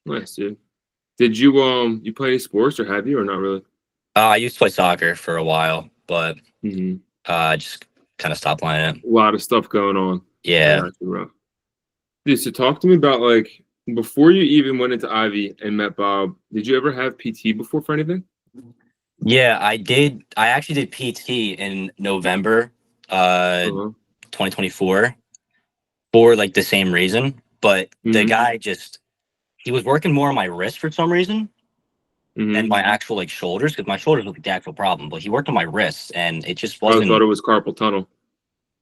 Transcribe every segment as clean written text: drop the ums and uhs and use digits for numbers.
Nice, dude. Did you play any sports or have you or not really? I used to play soccer for a while, but Hmm. I just kind of stopped playing it. A lot of stuff going on. I Yeah. got you, bro. Dude, so talk to me about like before you even went into Ivy and met Bob. Did you ever have PT before for anything? Yeah, I did. I actually did PT in November, uh, Uh-huh. 2024 for like the same reason. But the Hmm. guy he was working more on my wrist for some reason Hmm. and my actual like shoulders because my shoulders was like the actual problem. But he worked on my wrists and it just I thought wasn't. it was carpal tunnel.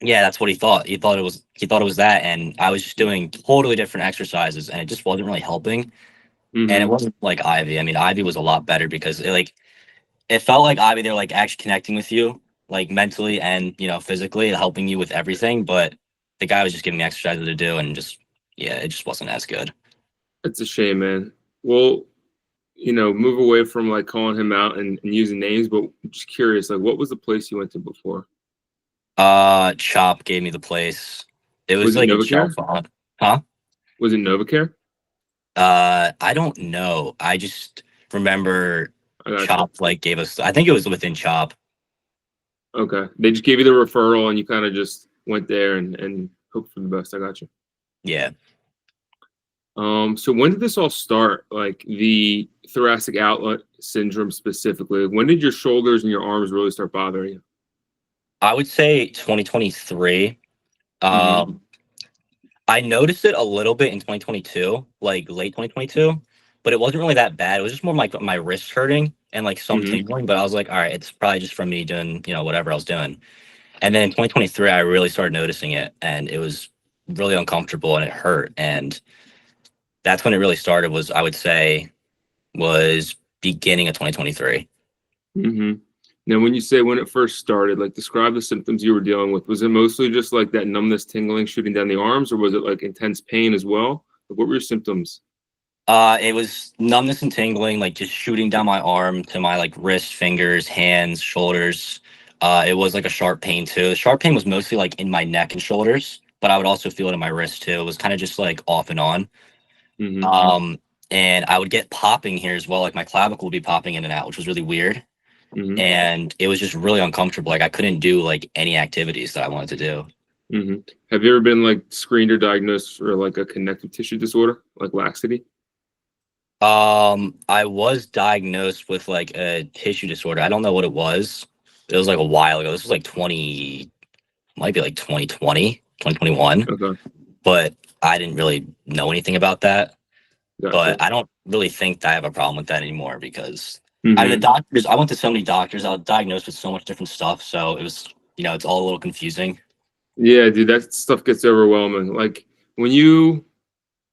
Yeah, that's what he thought. He thought it was that, and I was just doing totally different exercises, and it just wasn't really helping. And it Hmm. wasn't like Ivy. I mean, Ivy was a lot better because it felt like Ivy, they're like actually connecting with you, like mentally and physically, helping you with everything. But the guy was just giving me exercises to do, and just yeah, it just wasn't as good. It's a shame, man. Well, move away from like calling him out and using names, but I'm just curious, like what was the place you went to before? Chop gave me the place. It was Was it like in Novacare? Chalfont, huh? Was it Novacare? I don't know. I just remember I got you. Chop like gave us. I think it was within Chop. Okay. They just gave you the referral and you kind of just went there and hoped for the best. I got you. Yeah. So when did this all start? Like the thoracic outlet syndrome specifically? When did your shoulders and your arms really start bothering you? I would say 2023. Mm-hmm. Um, I noticed it a little bit in 2022, like late 2022, but it wasn't really that bad. It was just more like my wrist hurting and like some Mm-hmm. tingling. But I was like, all right, it's probably just from me doing, whatever I was doing. And then in 2023, I really started noticing it, and it was really uncomfortable and it hurt. And that's when it really started. I would say, was beginning of 2023. Mm-hmm. Now, when you say when it first started, like describe the symptoms you were dealing with. Was it mostly just like that numbness, tingling, shooting down the arms, or was it like intense pain as well? Like, what were your symptoms? It was numbness and tingling, like just shooting down my arm to my like wrist, fingers, hands, shoulders. It was like a sharp pain too. The sharp pain was mostly like in my neck and shoulders, but I would also feel it in my wrist too. It was kind of just like off and on. Mm-hmm. Um, and I would get popping here as well, like my clavicle would be popping in and out, which was really weird. Mm-hmm. And it was just really uncomfortable. Like I couldn't do like any activities that I wanted to do. Mm-hmm. Have you ever been like screened or diagnosed for like a connective tissue disorder, like laxity? I was diagnosed with like a tissue disorder. I don't know what it was. It was like a while ago. This was like 20, might be like 2020, 2021. Okay, But I didn't really know anything about that. gotcha. But I don't really think I have a problem with that anymore because I mean, the Mm-hmm. doctors, I went to so many doctors. I was diagnosed with so much different stuff. So it was, it's all a little confusing. Yeah, dude, that stuff gets overwhelming. Like when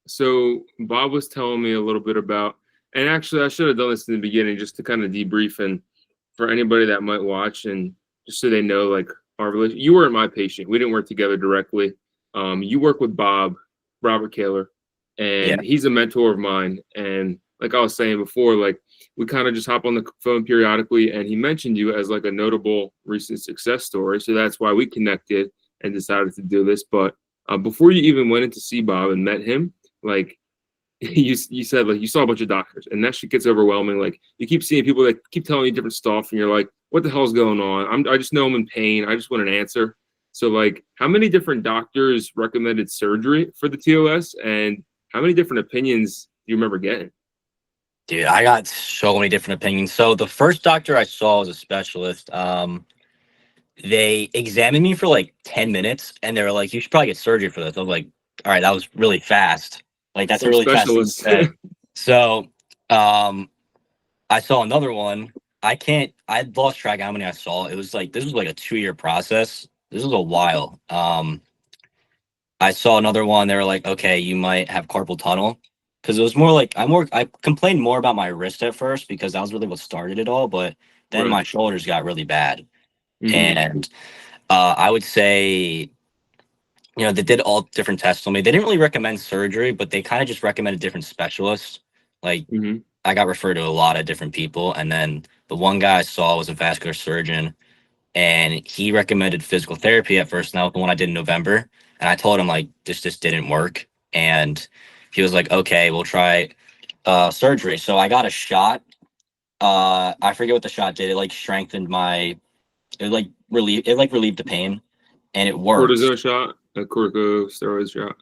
so Bob was telling me a little bit about, and actually I should have done this in the beginning just to kind of debrief and for anybody that might watch and just so they know like our relation. You weren't my patient. We didn't work together directly. You work with Bob, Robert Kaler, Yeah. and he's a mentor of mine. And like I was saying before, like we kind of just hop on the phone periodically, and he mentioned you as like a notable recent success story. So that's why we connected and decided to do this. But before you even went in to see Bob and met him, like you said like you saw a bunch of doctors and that shit gets overwhelming. Like you keep seeing people that keep telling you different stuff and you're like, what the hell's going on? I just know I'm in pain. I just want an answer. So like how many different doctors recommended surgery for the TOS and how many different opinions do you remember getting? Dude, I got so many different opinions. So the first doctor I saw was a specialist. They examined me for like 10 minutes and they were like, you should probably get surgery for this. I was like, all right, that was really fast. Like, that's a Some really fast thing to specialists. say. So, um, I saw another one. I lost track of how many I saw. It was like, this was like a 2 year process. This was a while. I saw another one. They were like, okay, you might have carpal tunnel. Cause it was more like, I complained more about my wrist at first because that was really what started it all. But then Right. my shoulders got really bad. Mm-hmm. And I would say, they did all different tests on me. They didn't really recommend surgery, but they kind of just recommended different specialists. Like Mm-hmm. I got referred to a lot of different people, and then the one guy I saw was a vascular surgeon, and he recommended physical therapy at first. And that was the one I did in November, and I told him like this just didn't work, and he was like, okay, we'll try surgery. So I got a shot. I forget what the shot did. It like strengthened my. It relieved the pain, and it worked. Cortisone shot, a corticosteroid shot.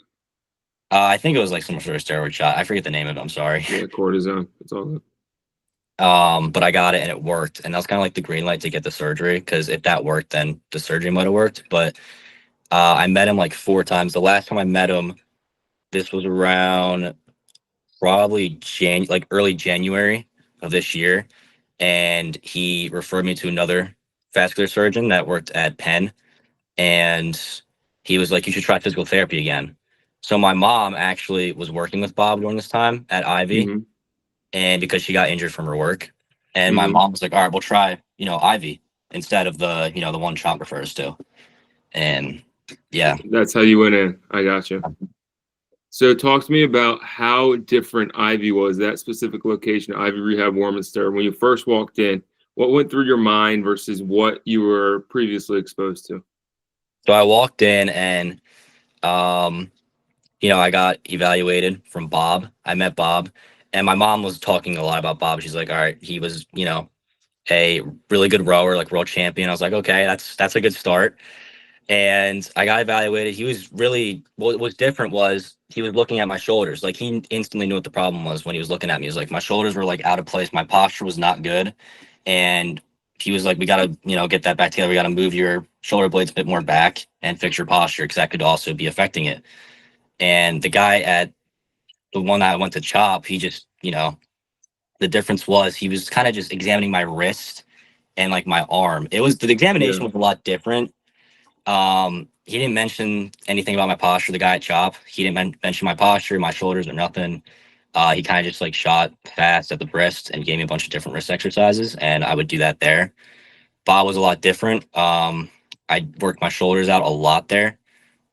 I think it was like some sort of steroid shot. I forget the name of it. I'm sorry. Yeah, cortisone. It's all good. But I got it and it worked, and that was kind of like the green light to get the surgery. Because if that worked, then the surgery might have worked. But I met him like 4 times. The last time I met him, this was around probably like early January of this year, and he referred me to another vascular surgeon that worked at Penn, and he was like, "You should try physical therapy again." So my mom actually was working with Bob during this time at Ivy, Mm-hmm. and because she got injured from her work, and my Mm-hmm. mom was like, "All right, we'll try, Ivy instead of the one Chomp refers to." And yeah, That's how you went in. I got you. So talk to me about how different Ivy was, that specific location, Ivy Rehab Warminster. When you first walked in, what went through your mind versus what you were previously exposed to? so I walked in and um, I got evaluated from Bob. I met Bob, and my mom was talking a lot about Bob. She's like, "All right, he was, a really good rower, like world champion." I was like, "Okay, that's a good start." And I got evaluated. He was really what was different was he was looking at my shoulders. Like he instantly knew what the problem was when he was looking at me. He was like, my shoulders were like out of place. My posture was not good, and he was like, "We got to, get that back together. We got to move your shoulder blades a bit more back and fix your posture because that could also be affecting it." And the guy at the one that I went to chop, he just, the difference was he was kind of just examining my wrist and like my arm. The Yeah. examination was a lot different. He didn't mention anything about my posture. The guy at chop, he didn't mention my posture, my shoulders, or nothing. He kind of just like shot fast at the wrist and gave me a bunch of different wrist exercises, and I would do that there. Bob was a lot different. I worked my shoulders out a lot there,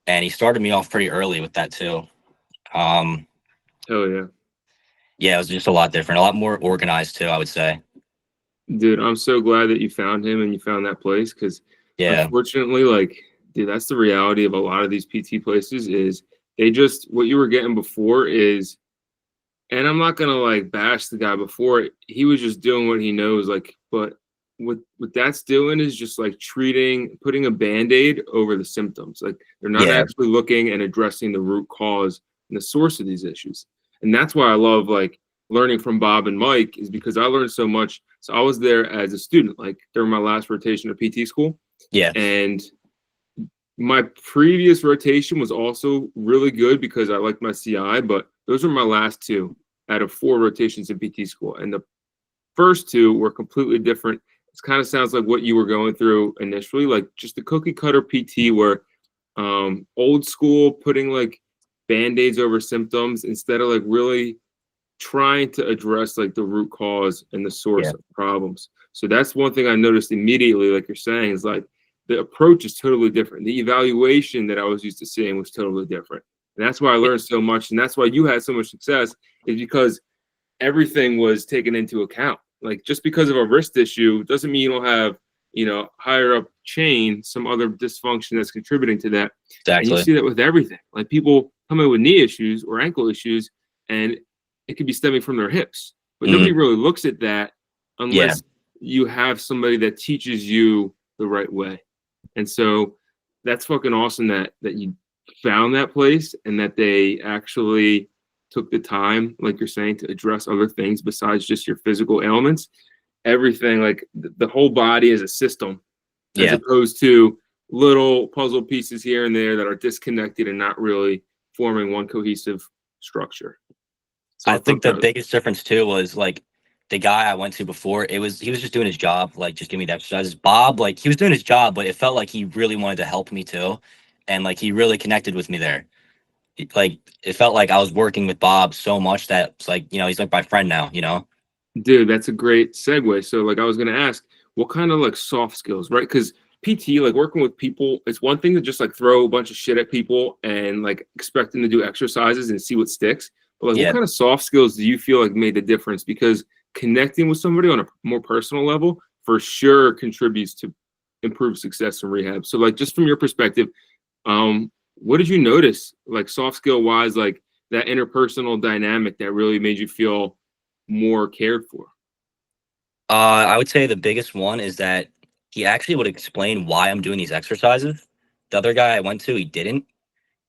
and he started me off pretty early with that too. Um, Hell yeah. Yeah, it was just a lot different, a lot more organized too, I would say. Dude, I'm so glad that you found him and you found that place because Yeah, unfortunately, like, dude, that's the reality of a lot of these PT places is they just what you were getting before is, and I'm not gonna like bash the guy before, he was just doing what he knows, like, but what that's doing is just like putting a band-aid over the symptoms. Like they're not yeah, actually looking and addressing the root cause and the source of these issues. And that's why I love like learning from Bob and Mike is because I learned so much. So I was there as a student, like during my last rotation of PT school. yeah, And my previous rotation was also really good because I liked my CI, but those were my last two out of 4 rotations in PT school. And the first two were completely different. It kind of sounds like what you were going through initially, like just the cookie cutter PT where old school putting like band-aids over symptoms instead of like really trying to address like the root cause and the source yeah, of problems. So that's one thing I noticed immediately, like you're saying, is like the approach is totally different. The evaluation that I was used to seeing was totally different. And that's why I learned so much. And that's why you had so much success, is because everything was taken into account. Like just because of a wrist issue doesn't mean you don't have, higher up chain, some other dysfunction that's contributing to that. And you exactly. see that with everything. Like people come in with knee issues or ankle issues, and it could be stemming from their hips. But nobody Hmm. really looks at that Yeah, unless you have somebody that teaches you the right way. And so that's fucking awesome that you found that place and that they actually took the time, like you're saying, to address other things besides just your physical ailments. Everything, like the whole body is a system, as yeah. opposed to little puzzle pieces here and there that are disconnected and not really forming one cohesive structure. So I I think thought the that, biggest difference too was like the guy I went to before. He was just doing his job, like just give me the exercises. Bob, like he was doing his job, but it felt like he really wanted to help me too, and like he really connected with me there. Like it felt like I was working with Bob so much that it's like he's like my friend now. dude, that's a great segue. So, like, I was gonna ask, what kind of like soft skills, right? Because PT, like working with people, it's one thing to just like throw a bunch of shit at people and like expect them to do exercises and see what sticks. But like, what Yeah, kind of soft skills do you feel like made the difference? Because connecting with somebody on a more personal level for sure contributes to improved success in rehab. So, like, just from your perspective, what did you notice, like soft skill wise, like that interpersonal dynamic that really made you feel more cared for? I would say the biggest one is that he actually would explain why I'm doing these exercises. The other guy I went to, he didn't.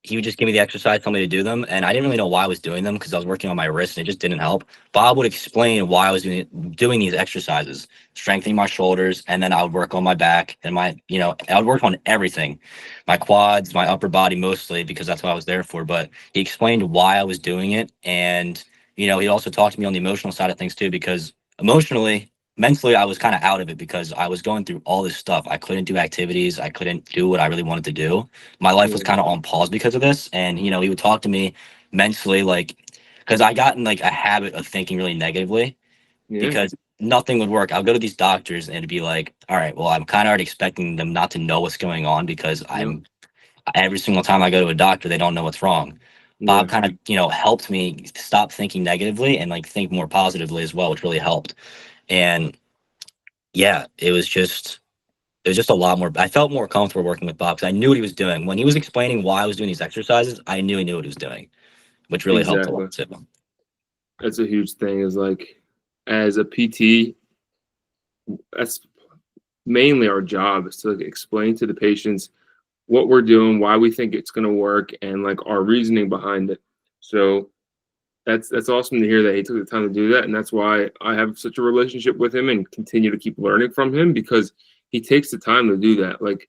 He would just give me the exercise, tell me to do them, and I didn't really know why I was doing them because I was working on my wrist and it just didn't help. Bob would explain why I was doing these exercises, strengthening my shoulders, and then I would work on my back and I would work on everything, my quads, my upper body mostly because that's what I was there for. But he explained why I was doing it, and he also talked to me on the emotional side of things too because emotionally. Mentally, I was kind of out of it because I was going through all this stuff. I couldn't do activities. I couldn't do what I really wanted to do. My life was Yeah, kind of on pause because of this. And, he would talk to me mentally, like, because I got in like a habit of thinking really negatively yeah, because nothing would work. I'll go to these doctors and it'd be like, all right, well, I'm kind of already expecting them not to know what's going on because yep, every single time I go to a doctor, they don't know what's wrong. yeah, Bob kind of, helped me stop thinking negatively and like think more positively as well, which really helped. And yeah, it was just a lot more. I felt more comfortable working with Bob because I knew what he was doing. When he was explaining why I was doing these exercises, I knew he knew what he was doing, which really helped a exactly. lot too. That's a huge thing. Is like, as a PT, that's mainly our job is to like explain to the patients what we're doing, why we think it's going to work, and like our reasoning behind it. So that's awesome to hear that he took the time to do that, and that's why I have such a relationship with him and continue to keep learning from him because he takes the time to do that. Like,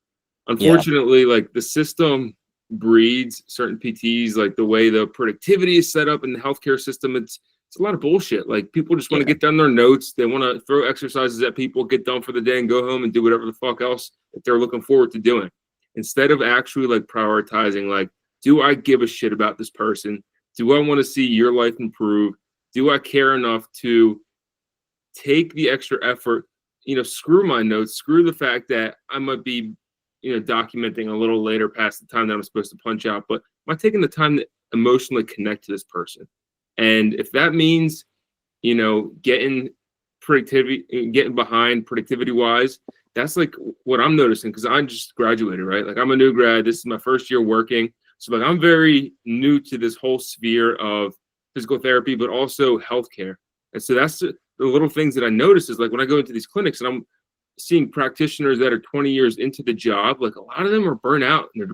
Yeah, unfortunately, like the system breeds certain PTs, like the way the productivity is set up in the healthcare system. It's a lot of bullshit. Like people just want to yeah, get done their notes. They want to throw exercises at people, get done for the day, and go home and do whatever the fuck else that they're looking forward to doing. Instead of actually like prioritizing, like, do I give a shit about this person? Do I want to see your life improve? Do I care enough to take the extra effort? Screw my notes, screw the fact that I might be, documenting a little later past the time that I'm supposed to punch out, but am I taking the time to emotionally connect to this person? And if that means, getting productivity, getting behind productivity wise, that's like what I'm noticing because I just graduated, right? Like I'm a new grad. This is my first year working. So like I'm very new to this whole sphere of physical therapy, but also healthcare. And so that's the little things that I notice is like when I go into these clinics and I'm seeing practitioners that are 20 years into the job, like a lot of them are burnt out and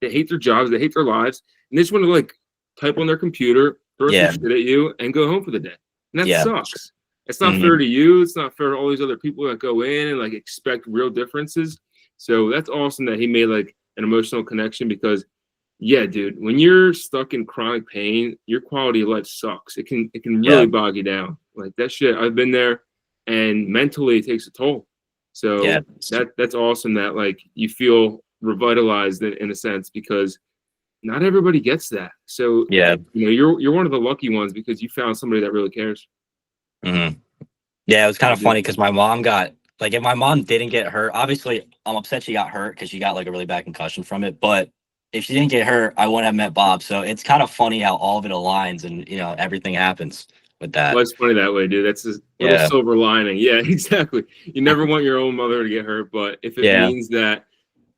they hate their jobs, they hate their lives, and they just want to like type on their computer, throw some yeah, shit at you, and go home for the day. And that yeah, sucks. It's not fair hmm to you. It's not fair to all these other people that go in and like expect real differences. So that's awesome that he made like an emotional connection because yeah, dude, when you're stuck in chronic pain, your quality of life sucks. It can yeah, really bog you down. Like that shit, I've been there and mentally it takes a toll. yeah, So that's awesome that like you feel revitalized in a sense because not everybody gets that. So yeah. you're one of the lucky ones because you found somebody that really cares. hmm Yeah, it was kind Yeah, of funny dude. because my mom got like if my mom didn't get hurt, obviously I'm upset she got hurt because she got like a really bad concussion from it. But if she didn't get hurt, I wouldn't have met Bob. So it's kind of funny how all of it aligns and everything happens with that. Life's funny that way, dude. That's a little Yeah, silver lining. Yeah, exactly. You never want your own mother to get hurt, but if it yeah, means that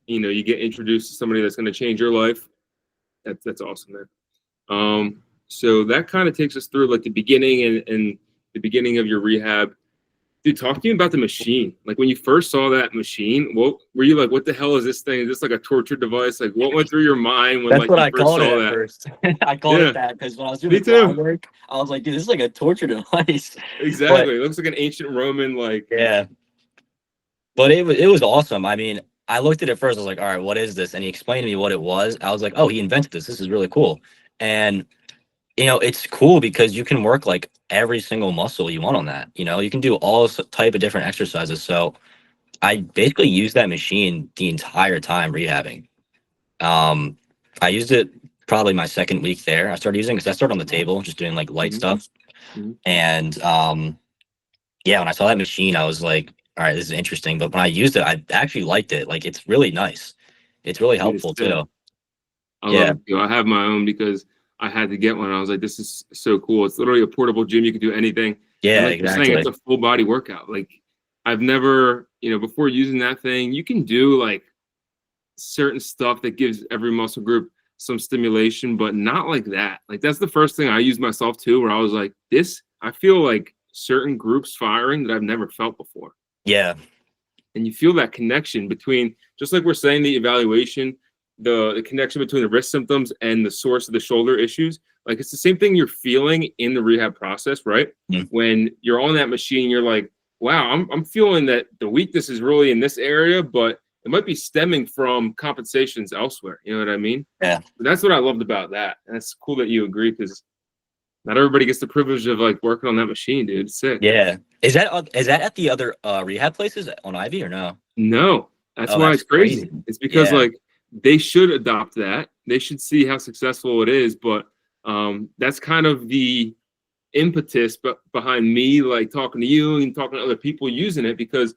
you get introduced to somebody that's going to change your life, that's awesome, man. So that kind of takes us through like the beginning and the beginning of your rehab. Dude, talk to me about the machine. Like when you first saw that machine, what were you like? What the hell is this thing? Is this like a torture device? Like what went through your mind when that's like what you I first called it saw at that? first. I called it Yeah, that because when I was doing me the crowd too. work, I was like, dude, this is like a torture device. But Exactly. It looks like an ancient Roman like. yeah, but it was awesome. I mean, I looked at it first. I was like, all right, what is this? And he explained to me what it was. I was like, oh, he invented this. This is really cool. And it's cool because you can work like every single muscle you want on that. You can do all type of different exercises. So I basically used that machine the entire time rehabbing. Um, I used it probably my second week there. I started using because I started on the table, just doing like light Mhm, stuff. mhm. And yeah, when I saw that machine, I was like, all right, this is interesting. But when I used it, I actually liked it. Like it's really nice. It's really Dude, it's helpful sick. too. I love Yeah. it too. I have my own because I had to get one. I was like, this is so cool. It's literally a portable gym. You can do anything. And Yeah, like you're saying, it's exactly. a full body workout. Like I've never, before using that thing, you can do like certain stuff that gives every muscle group some stimulation, but not like that. Like that's the first thing I used myself too, where I was like, this I feel like certain groups firing that I've never felt before. Yeah. And you feel that connection between, just like we're saying, the evaluation, the connection between the wrist symptoms and the source of the shoulder issues. Like it's the same thing you're feeling in the rehab process, right? Mm. When you're on that machine, you're like, wow, I'm feeling that the weakness is really in this area, but it might be stemming from compensations elsewhere. You know what I mean? Yeah. But that's what I loved about that. And it's cool that you agree, because not everybody gets the privilege of like working on that machine, dude. It's sick. Yeah. Is that at the other rehab places on Ivy or no? No, that's Oh, why that's it's crazy. crazy. It's because Yeah. like they should adopt that. They should see how successful it is, but that's kind of the impetus but behind me like talking to you and talking to other people using it, because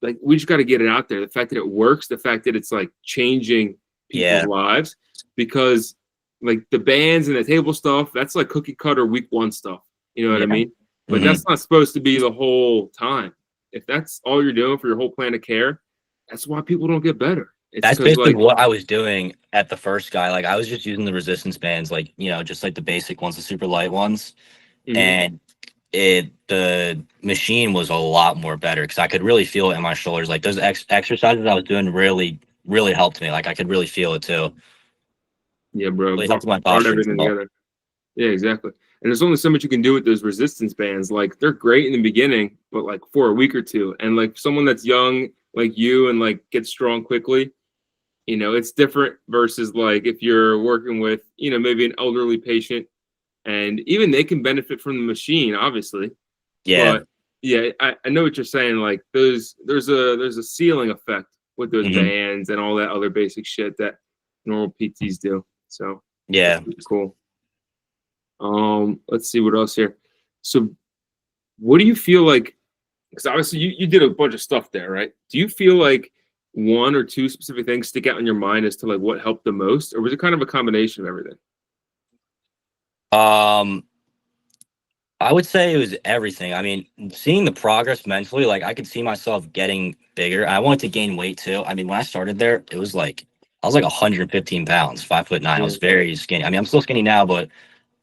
like we just got to get it out there. The fact that it works, the fact that it's like changing people's Yeah. lives, because like the bands and the table stuff, that's like cookie cutter week one stuff. You know what I Yeah. mean? But Hmm. that's not supposed to be the whole time. If that's all you're doing for your whole plan of care, that's why people don't get better. It's That's because basically like, what I was doing at the first guy. Like I was just using the resistance bands, like, just like the basic ones, the super light ones. mhm. And the machine was a lot more better because I could really feel it in my shoulders. Like those exercises I was doing really, really helped me. Like I could really feel it too. Yeah, bro, Really helped my brought posture as everything well. together. Yeah, exactly. And there's only so much you can do with those resistance bands. Like they're great in the beginning, but like for a week or two. And like someone that's young like you and like gets strong quickly, it's different versus like if you're working with, maybe an elderly patient, and even they can benefit from the machine, obviously. Yeah. But yeah, I know what you're saying. Like there's a ceiling effect with those Hmm. bands and all that other basic shit that normal PTs do. So that's Yeah. pretty cool. Let's see what else here. So what do you feel like? Because obviously you did a bunch of stuff there, right? Do you feel like one or two specific things stick out in your mind as to like what helped the most, or was it kind of a combination of everything? Um, I would say it was everything. I mean, seeing the progress mentally, like I could see myself getting bigger. I wanted to gain weight too. I mean, when I started there, it was like I was like 115 pounds, 5'9". I Yeah, was very skinny. I mean, I'm still skinny now, but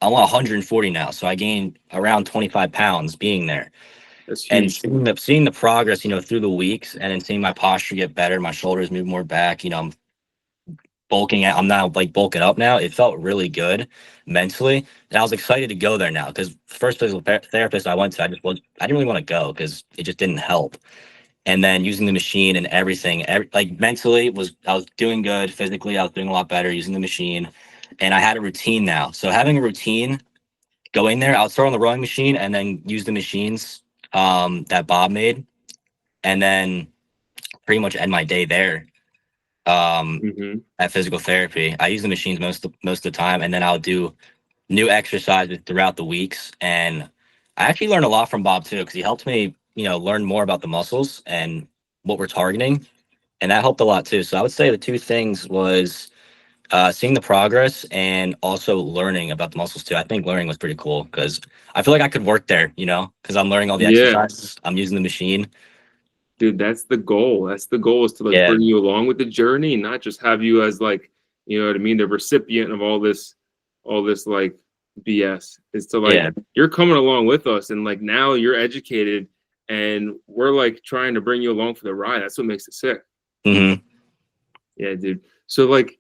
I'm 140 now. So I gained around 25 pounds being there. that's And huge. seeing the progress, through the weeks, and then seeing my posture get better, my shoulders move more back, I'm bulking out. I'm now like bulking up now. It felt really good mentally, and I was excited to go there now because first physical therapist I went to, I didn't really want to go because it just didn't help. And then using the machine and everything, like mentally I was doing good. Physically, I was doing a lot better using the machine, and I had a routine now. So having a routine, going there, I'll start on the rowing machine and then use the machines that Bob made, and then pretty much end my day there um, Hmm. at physical therapy. I use the machines most of the time, and then I'll do new exercises throughout the weeks. And I actually learned a lot from Bob too, because he helped me, learn more about the muscles and what we're targeting, and that helped a lot too. So I would say the two things was seeing the progress and also learning about the muscles too. I think learning was pretty cool because I feel like I could work there, because I'm learning all the Yeah, exercises, I'm using the machine. dude, that's the goal. That's the goal, is to like Yeah, bring you along with the journey and not just have you as like, you know what I mean, the recipient of all this like BS. Is to like yeah. you're coming along with us, and like now you're educated, and we're like trying to bring you along for the ride. That's what makes it sick. Hmm. Yeah, dude. So like,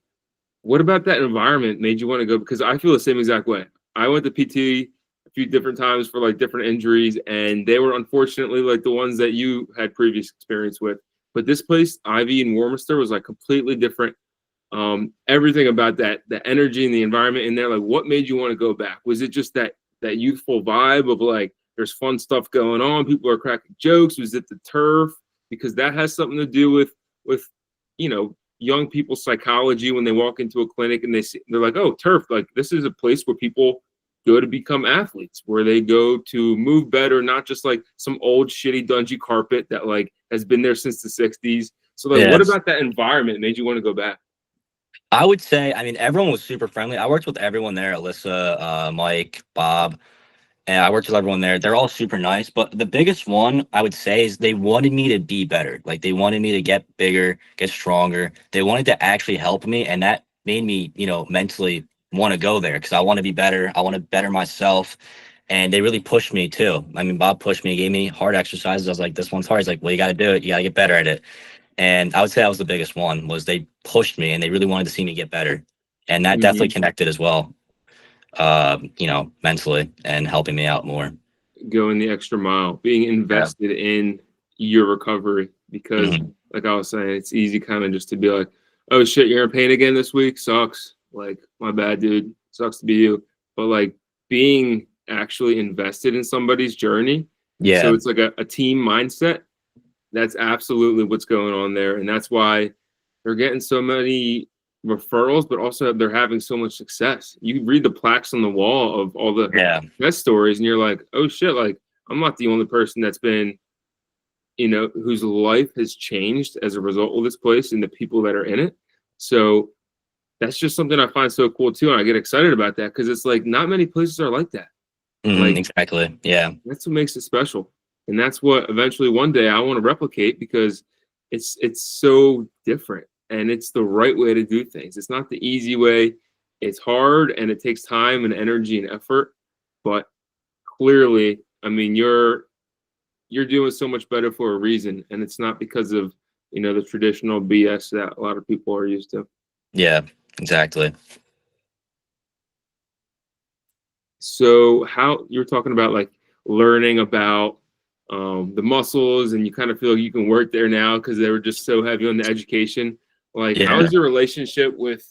what about that environment made you want to go? Because I feel the same exact way. I went to PT a few different times for like different injuries, and they were unfortunately like the ones that you had previous experience with. But this place, Ivy in Warminster, was like completely different. Everything about that, the energy and the environment in there, like what made you want to go back? Was it just that youthful vibe of like there's fun stuff going on, people are cracking jokes? Was it the turf? Because that has something to do with young people's psychology when they walk into a clinic and they're like, oh, turf, like this is a place where people go to become athletes, where they go to move better, not just like some old shitty dungy carpet that like has been there since the 60s. So like Yeah. what about that environment made you want to go back? I would say, I mean, everyone was super friendly. I worked with everyone there, Alyssa, Mike, Bob, and I worked with everyone there. They're all super nice. But the biggest one I would say is they wanted me to be better. Like they wanted me to get bigger, get stronger. They wanted to actually help me. And that made me, mentally want to go there because I want to be better. I want to better myself. and they really pushed me too. I mean, Bob pushed me, gave me hard exercises. I was like, this one's hard. He's like, well, you got to do it. You got to get better at it. And I would say that was the biggest one, was they pushed me and they really wanted to see me get better. And that definitely Hmm. connected as well, mentally and helping me out more. Going the extra mile, being Yeah. invested in your recovery, because Hmm. like I was saying, it's easy kind of just to be like, oh shit, you're in pain again this week, sucks, like my bad, dude, sucks to be you. But like being actually invested in somebody's journey, so Yeah. it's like a team mindset. That's absolutely what's going on there, and that's why they're getting so many referrals, but also they're having so much success. You read the plaques on the wall of all the Yeah. success stories, and you're like, oh shit, like I'm not the only person that's been, whose life has changed as a result of this place and the people that are in it. So that's just something I find so cool too, and I get excited about that because it's like not many places are like that. Like Exactly. Yeah. that's what makes it special, and that's what eventually one day I want to replicate because it's so different and it's the right way to do things. It's not the easy way. It's hard and it takes time and energy and effort, but clearly, I mean, you're doing so much better for a reason, and it's not because of the traditional BS that a lot of people are used to. Yeah. Exactly. So how you're talking about like learning about the muscles, and you kind of feel like you can work there now because they were just so heavy on the education. Like, how Yeah. has your relationship with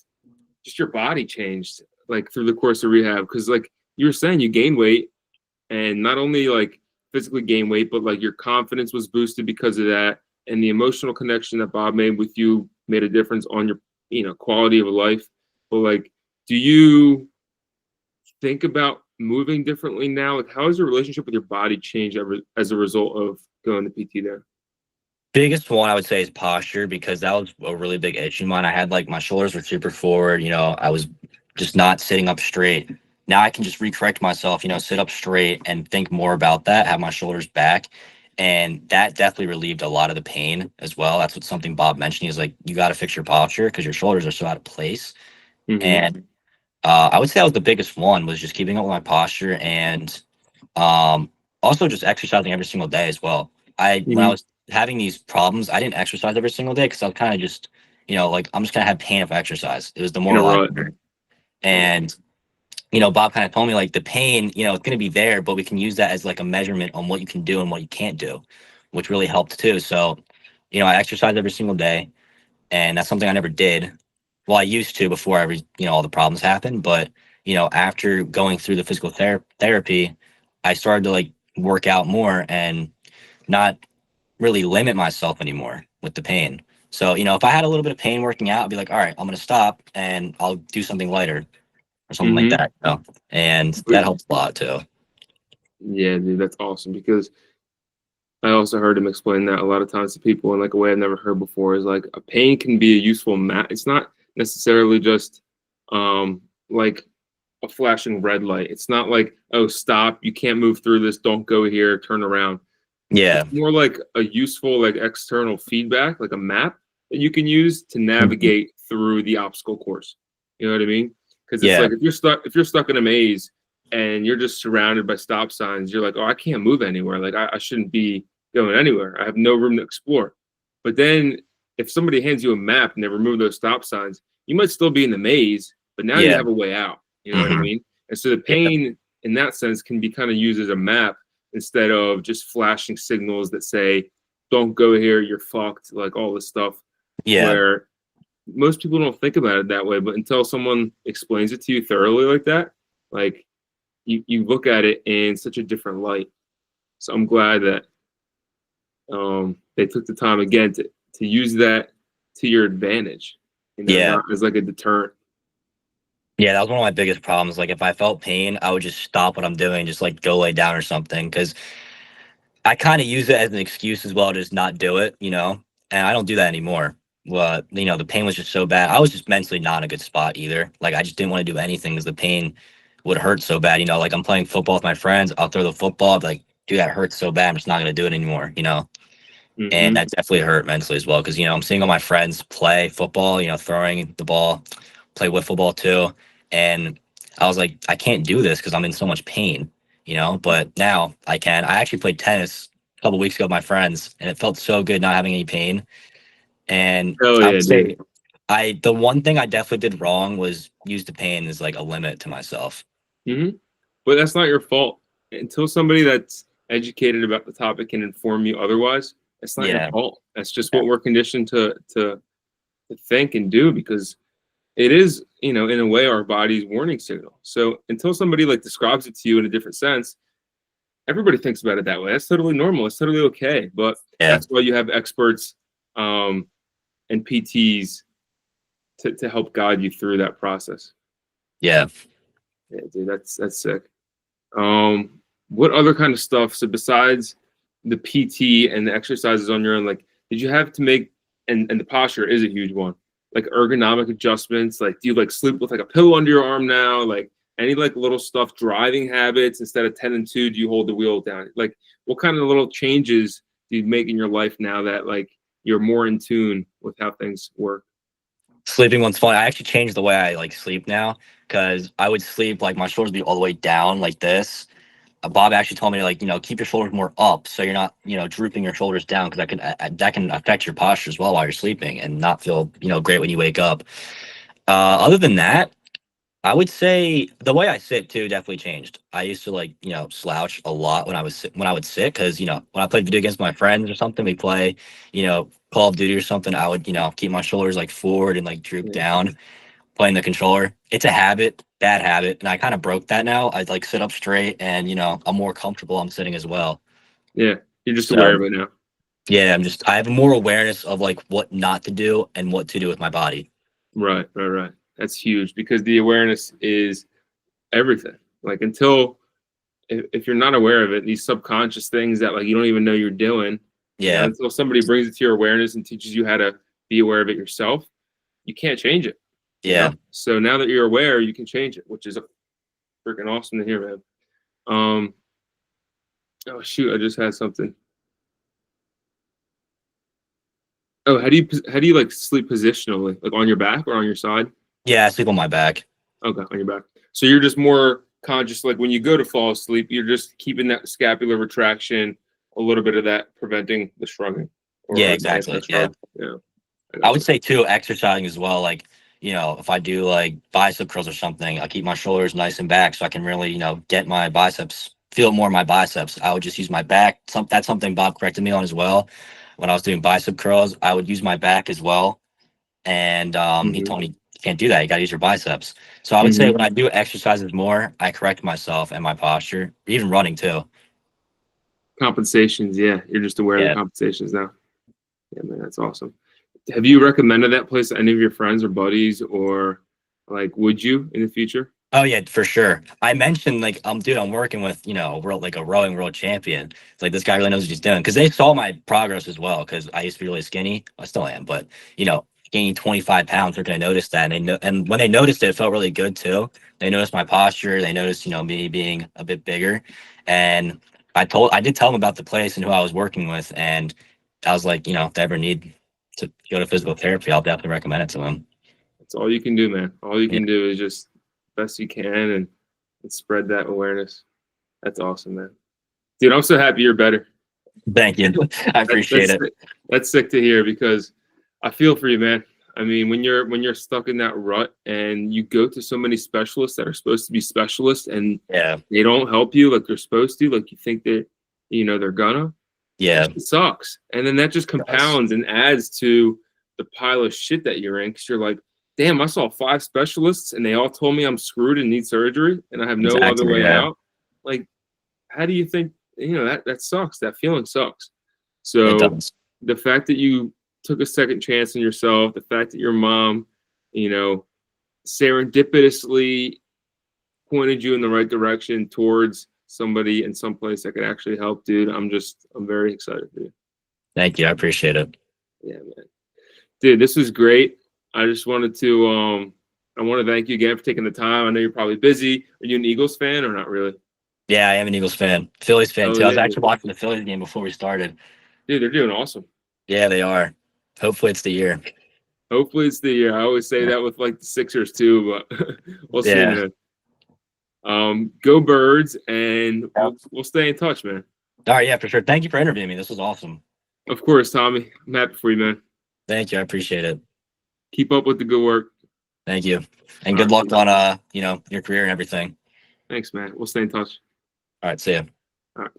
just your body changed like through the course of rehab? Because like you were saying, you gained weight, and not only like physically gain weight, but like your confidence was boosted because of that, and the emotional connection that Bob made with you made a difference on your quality of life. But like, do you think about moving differently now? Like, how has your relationship with your body changed as a result of going to PT there? Biggest one I would say is posture, because that was a really big issue of mine. I had like my shoulders were super forward, I was just not sitting up straight. Now I can just recorrect myself, sit up straight and think more about that, have my shoulders back. And that definitely relieved a lot of the pain as well. That's what something Bob mentioned. He's like, you got to fix your posture because your shoulders are so out of place. Mm-hmm. And I would say that was the biggest one, was just keeping up with my posture, and um, also just exercising every single day as well. When I Mm-hmm. was having these problems, I didn't exercise every single day because I was kind of just, like, I'm just gonna have pain if I exercise. It was In a rut. demoralizing. And Bob kind of told me like the pain, it's gonna be there, but we can use that as like a measurement on what you can do and what you can't do, which really helped too. So, I exercise every single day, and that's something I never did. Well, I used to before all the problems happened, but after going through the physical therapy, I started to like work out more and not really limit myself anymore with the pain. So, if I had a little bit of pain working out, I'd be like, all right, I'm gonna stop and I'll do something lighter or something like Mm-hmm. that. And that helps a lot too. Yeah, dude, that's awesome because I also heard him explain that a lot of times to people in like a way I've never heard before is like a pain can be a useful mat. It's not necessarily just like a flashing red light. It's not like, oh, stop, you can't move through this, don't go here, turn around. Yeah. It's more like a useful like external feedback, like a map that you can use to Mhm. navigate through the obstacle course. You know what I mean? Because it's Yeah. like if you're stuck in a maze and you're just surrounded by stop signs, you're like, oh, I can't move anywhere. Like I shouldn't be going anywhere. I have no room to explore. But then if somebody hands you a map and they remove those stop signs, you might still be in the maze, but now you Yeah. have a way out. You know what I Hmm. mean? And so the Yeah. pain in that sense can be kind of used as a map instead of just flashing signals that say, don't go here, you're fucked, like all this stuff, Yeah. where most people don't think about it that way. But until someone explains it to you thoroughly like that, like you look at it in such a different light. So I'm glad that they took the time again to use that to your advantage, Yeah. not as like a deterrent. Yeah, that was one of my biggest problems. Like, if I felt pain, I would just stop what I'm doing, just like go lay down or something. Because I kind of use it as an excuse as well to just not do it. And I don't do that anymore. Well, the pain was just so bad. I was just mentally not in a good spot either. Like, I just didn't want to do anything because the pain would hurt so bad. Like, I'm playing football with my friends. I'll throw the football. I'll be like, dude, that hurts so bad. I'm just not going to do it anymore. And Mm-hmm. that definitely hurt mentally as well. Because, I'm seeing all my friends play football, throwing the ball, play with football too. And I was like, I can't do this because I'm in so much pain. But now I can. I actually played tennis a couple weeks ago with my friends, and it felt so good not having any pain. And Hell I yeah, would dude. say the one thing I definitely did wrong was use the pain as like a limit to myself. Hmm. But that's not your fault. Until somebody that's educated about the topic can inform you otherwise, it's not your Yeah. fault. That's just what we're conditioned to think and do because it is, in a way, our body's warning signal. So until somebody like describes it to you in a different sense, everybody thinks about it that way. That's totally normal. It's totally okay. But Yeah. that's why you have experts um, and PTs to help guide you through that process. Yeah. Yeah, dude, that's sick. What other kind of stuff? So besides the PT and the exercises on your own, like, did you have to make and the posture is a huge one, like ergonomic adjustments? Like, do you like sleep with like a pillow under your arm now? Like any like little stuff, driving habits instead of 10 and 2, do you hold the wheel down? Like, what kind of little changes do you make in your life now that like you're more in tune with how things work? Sleeping one's fun. I actually changed the way I like sleep now because I would sleep like my shoulders would be all the way down like this. Bob actually told me to like keep your shoulders more up so you're not drooping your shoulders down because that can affect your posture as well while you're sleeping and not feel great when you wake up. Other than that, I would say the way I sit too definitely changed. I used to like slouch a lot when I would sit because when I played video games with my friends or something, we play Call of Duty or something. I would keep my shoulders like forward and like droop Yeah, down playing the controller. It's a habit, bad habit, and I kind of broke that now. I like sit up straight and I'm more comfortable I'm sitting as well. yeah, you're just aware So of it now. yeah, I have more awareness of like what not to do and what to do with my body. Right, right, right. That's huge because the awareness is everything. Like until if you're not aware of it, these subconscious things that like you don't even know you're doing, Yeah, until somebody brings it to your awareness and teaches you how to be aware of it yourself, you can't change it. yeah. So now that you're aware, you can change it, which is freaking awesome to hear, man. Um, oh shoot, I just had something. Oh, how do you like sleep positionally, like on your back or on your side? Yeah, I sleep on my back. Okay, on your back. So you're just more conscious, like when you go to fall asleep, you're just keeping that scapular retraction, a little bit of that preventing the shrugging Yeah, or the exactly. Yeah. anti-shrug. Yeah, I I got would you. say too, exercising as well. Like, if I do like bicep curls or something, I keep my shoulders nice and back so I can really, get my biceps, feel more of my biceps. I would just use my back. That's something Bob corrected me on as well. When I was doing bicep curls, I would use my back as well. And he Hmm. told me you can't do that. You got to use your biceps. So I would say Hmm. when I do exercises more, I correct myself and my posture, even running too. Compensations, yeah, you're just aware of the Yeah. compensations now. Yeah, man, that's awesome. Have you recommended that place to any of your friends or buddies, or like would you in the future? Oh yeah, for sure. I mentioned like, dude, I'm working with like a rowing world champion. It's like this guy really knows what he's doing because they saw my progress as well. Because I used to be really skinny, I still am, but gaining 25 pounds, they're gonna notice that, and they know. And when they noticed it, it felt really good too. They noticed my posture. They noticed me being a bit bigger, and I did tell them about the place and who I was working with, and I was like, if they ever need to go to physical therapy, I'll definitely recommend it to them. That's all you can do, man. All you Yeah. can do is just best you can and spread that awareness. That's awesome, man. Dude, I'm so happy you're better. Thank you. I That, appreciate that's it. that's sick to hear because I feel for you, man. I mean, when you're stuck in that rut and you go to so many specialists that are supposed to be specialists and Yeah. they don't help you like they're supposed to, like you think that they're gonna. That Yeah. shit sucks, and then that just Does. compounds and adds to the pile of shit that you're in because you're like, damn, I saw 5 specialists and they all told me I'm screwed and need surgery and I have no other Exactly. way Yeah. out. Like, how do you think that sucks? That feeling sucks. It So does. the fact that you took a second chance on yourself, the fact that your mom, you know, serendipitously pointed you in the right direction towards somebody in some place that could actually help, dude. I'm very excited for you. Thank you. I appreciate it. Yeah, man. Dude, this was great. I just wanted to I want to thank you again for taking the time. I know you're probably busy. Are you an Eagles fan or not really? Yeah, I am an Eagles fan. Phillies fan Oh too. I was yeah, actually watching the Phillies game before we started. dude, they're doing awesome. Yeah, they are. Hopefully it's the year. Hopefully it's the year. I always say Yeah. that with like the Sixers too, but we'll see, Yeah. man. Go Birds, and we'll stay in touch, man. All right, yeah, for sure. Thank you for interviewing me. This was awesome. Of course, Tommy. I'm happy for you, man. Thank you. I appreciate it. Keep up with the good work. Thank you. And good luck on your career and everything. Thanks, man. We'll stay in touch. All right, see ya. All right.